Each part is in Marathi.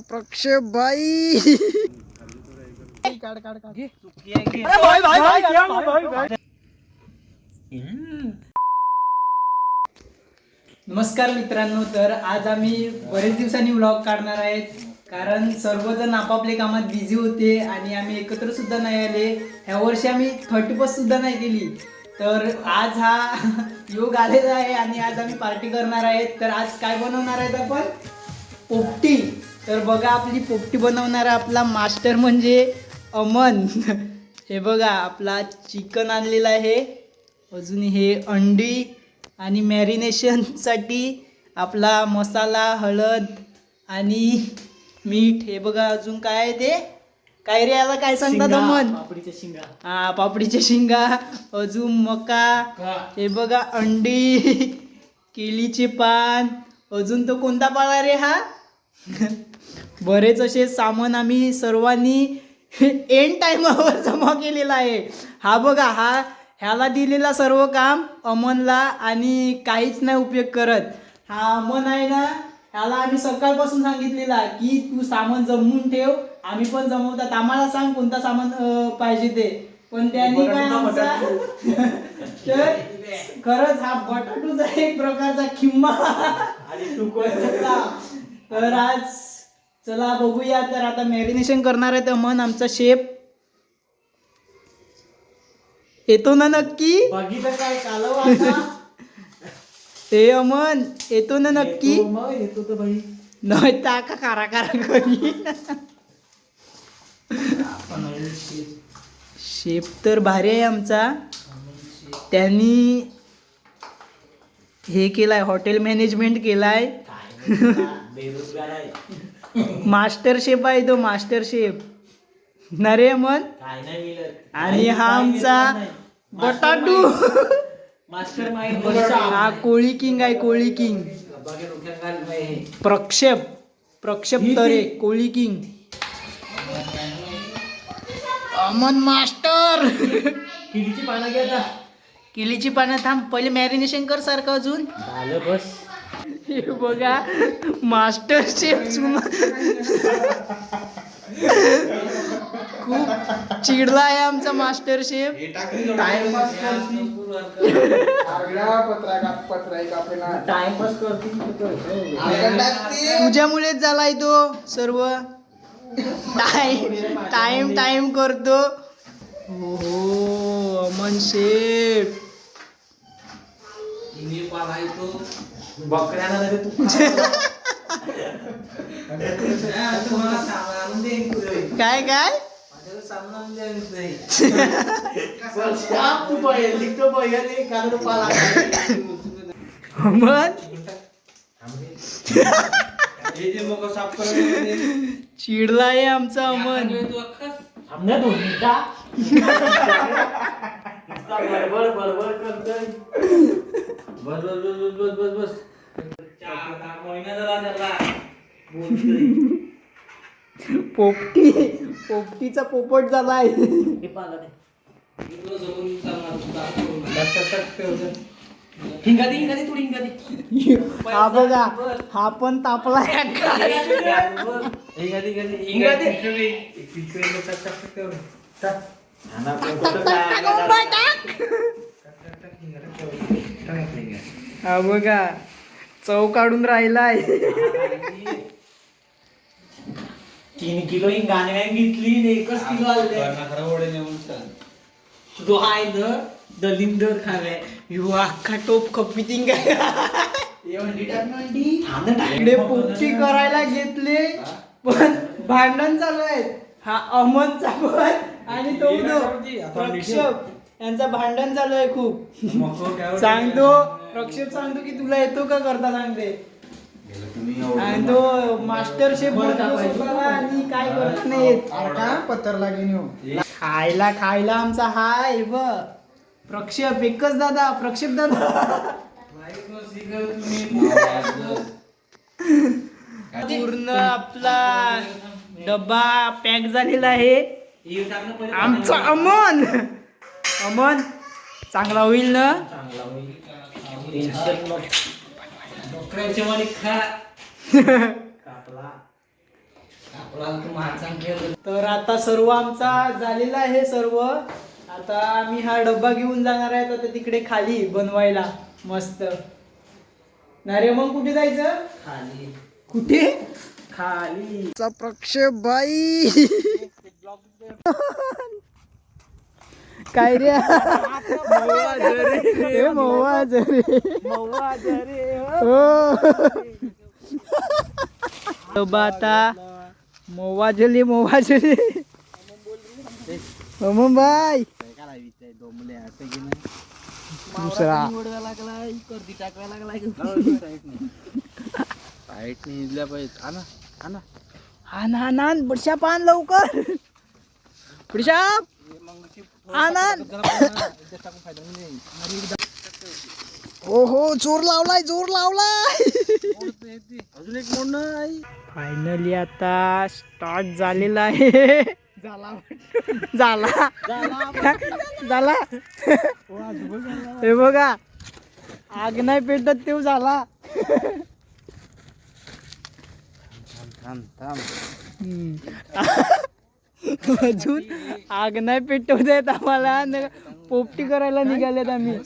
प्रक्षेप भाई नमस्कार मित्रांनो, तर आज आम्ही बरेच दिवसांनी व्लॉग काढणार आहेत कारण सर्वजण आपापल्या कामात बिझी होते आणि आम्ही एकत्र सुद्धा नाही आले. ह्या वर्षी आम्ही 30+ सुद्धा नाही केली. तर आज हा योग आलेला आहे आणि आज आम्ही पार्टी करणार आहेत. तर आज काय बनवणार आहेत आपण? पोपटी. तर बघा, आपली पोपटी बनवणारा आपला मास्टर म्हणजे अमन. हे बघा, आपला चिकन आणलेला आहे, अजून हे अंडी आणि मॅरिनेशनसाठी आपला मसाला, हळद आणि मीठ. हे बघा, अजून काय आहे ते, काय रे याला काय सांगतात अमन? पापडीच्या शिंगा. हा, पापडीच्या शिंगा, अजून मका. हे बघा, अंडी, केळीचे पान, अजून तो कोणता पाला रे हा? बरेच असे सामान आम्ही सर्वांनी एंड टाइमावर जमा केलेला आहे. हा बघा, ह्याला दिलेला सर्व काम अमनला आणि काहीच नाही उपयोग करत. हा अमन आहे ना, ह्याला आम्ही सकाळपासून सांगितलेला की तू सामान जमवून ठेव, आम्ही पण जमवतात, आम्हाला सांग कोणता सामान पाहिजे ते. पण त्यांनी काय आमचा तर खरंच हा बटाटूचा एक प्रकारचा खिम्मा आणि तर आज चला बघूया. तर आता मॅरिनेशन करणार आहे अमन, आमचा शेफ. येतो ना नक्की? बघितलं काय कालवा ते अमन येतो ना नक्की? येतो तर भाई, नाही टाका कारा करी. शेफ तर भारी आहे आमचा. त्यांनी हे केलाय, हॉटेल मॅनेजमेंट केलाय. बेरोजगार आहे. मास्टर शेफ आहे तो, मास्टर शेफ ना रे अमन. काय नाही मिळत. आणि हा आमचा बटाटू मास्टर माइंड. हा कोळी किंग आहे, कोळी किंग. प्रक्षेप तरे, कोळी किंग. अमन मास्टर. किलीची पानं घ्या आता. केळीची पानं, थांब पहिले मॅरिनेशन कर सारखं अजून. झालं बस. हे बघा, मास्टर शेफ खूप चिडला आहे आमचा मास्टर शेफ. टाइमपास तुझ्यामुळेच झालाय तो सर्व. टाइम करतो. हो अमन शेफ. बकऱ्याला तू काय काय अमन चिडला आहे आमचा अमन. बस. पोपटीचा पोपट झालाय. हा बघा, हा पण तापला. हा बघा, चव काढून राहिलाय. 3 किलो ही गाणे घेतली, 1 किलो आले. तो आहे ना दलिंदर खावे यो अख्खा टोप खपितिंग काय. इकडे पोपटी करायला घेतले पण भांडण चालू आहे. हा अमनचा पण आणि तो प्रक्षेप यांचा भांडण चालू आहे खूप. सांगतो प्रक्षेप, सांगतो की तुला येतो का करता, सांगते. आणि तो मास्टर शेफ आणि काय करत नाही पत्तर लागेल. खायला आमचा हाय ब प्रक्षेप एकच दादा, प्रक्षेप दादा. पूर्ण आपला डब्बा पॅक झालेला आहे. आमचा अमन चांगला होईल ना. बकऱ्याच्या वाणी खा. तर आता सर्व आमचा झालेला आहे सर्व. आता आम्ही हा डब्बा घेऊन जाणार आहे आता तिकडे खाली बनवायला मस्त. नाही रे मग कुठे जायचं? खाली कुठे? खाली प्रक्षेप भाई काय रे मवा जरे डब्बा आता मोवाजले अमन भाई दुसरा आण बडशा पान लवकर बडशा आनंद हो जोर लावलाय अजून एक मोड नाही. फायनली आता स्टार्ट झालेला आहे. झाला हे बघा आग नाही पेटत तेव झाला. अजून आग नाही पेटवत आहेत आम्हाला. पोपटी करायला निघालेत आम्ही.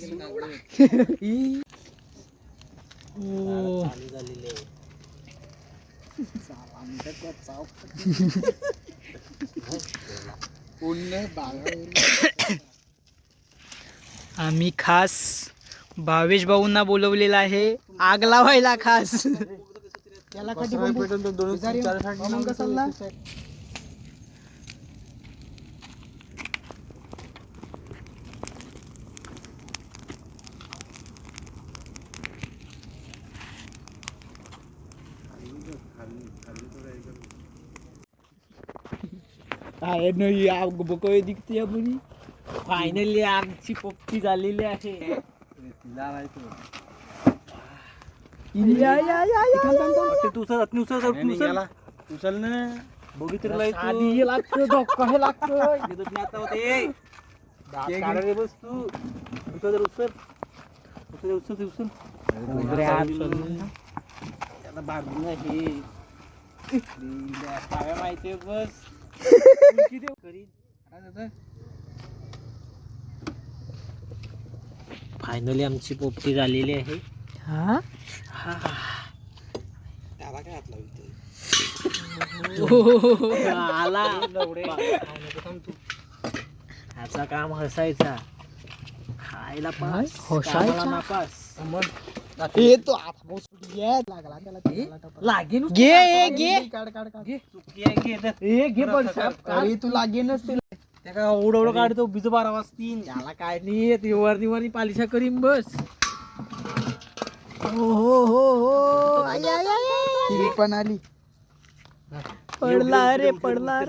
आम्ही खास भावेश भाऊंना बोलवलेला आहे आग लावायला खास. त्याला कधी आग बकळे दिखते आपली. फायनली आमची पोपटी झालेली आहे. उचल ना बघितलं लागतं धक्का हे लागतं. बस तू उचल त्याला बांधून आहे काय माहितीये बस. फायनली आमची पोपटी झालेली आहे. हा त्याला काय हात लावतोय आला ह्याचा काम हसायचा खायला पास हसायचा? कामाला नापास. लागेन घे चुकी आहे घे तू लागेनच त्या काय ओढवडं काढतो बीज 12 वाजतील. त्याला काय नाही वरनी पालिशा करीन बस. हो ही पण आली. पडला रे पाला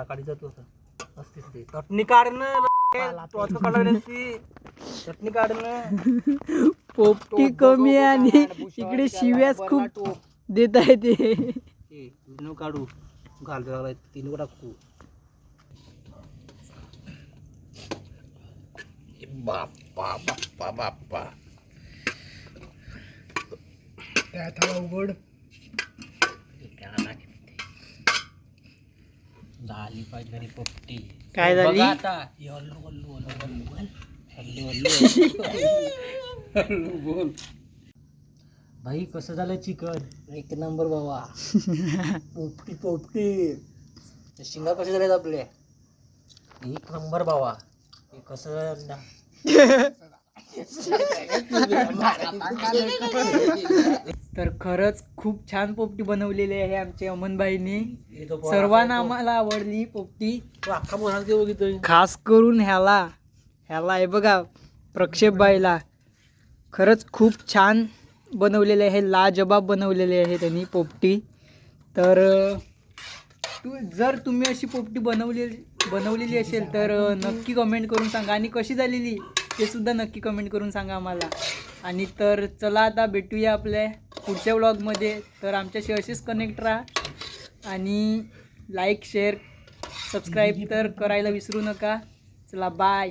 काढी जातो असतीच ते चटणी काढणं चटणी काढणं. पोपटी कमी आणि इकडे शिव्याच खूप देत आहे ते. काढू घालतो तीन टाकू. बाप्पा उघड झाली पाहिजे पोपटी. काय झाली? आता बोल भाई कसं झालं चिकन? एक नंबर बाबा. पोपटी शिंगा कसे झाले आपले? एक नंबर बाबा. हे कसं तर खरंच खूप छान पोपटी बनवलेली आहे आमच्या अमनबाईंनी. सर्वांना आम्हाला आवडली पोपटी. तो अख्खा बोला बघितलं खास करून ह्याला हे बघा प्रक्षेपबाईला खरंच खूप छान बनवलेले आहे. लाजबाब बनवलेले आहे त्यांनी पोपटी. तर जर तुम्ही अशी पोपटी बनवलेली असेल तर नक्की कमेंट करून सांगा. आणि कशी झालेली ते सुद्धा नक्की कमेंट करून सांगा आम्हाला. आणि तर चला आता भेटूया आपल्या पुढच्या व्लॉगमध्ये. तर आमच्याशी असेच कनेक्ट राहा आणि लाईक शेअर सबस्क्राईब तर करायला विसरू नका. चला बाय.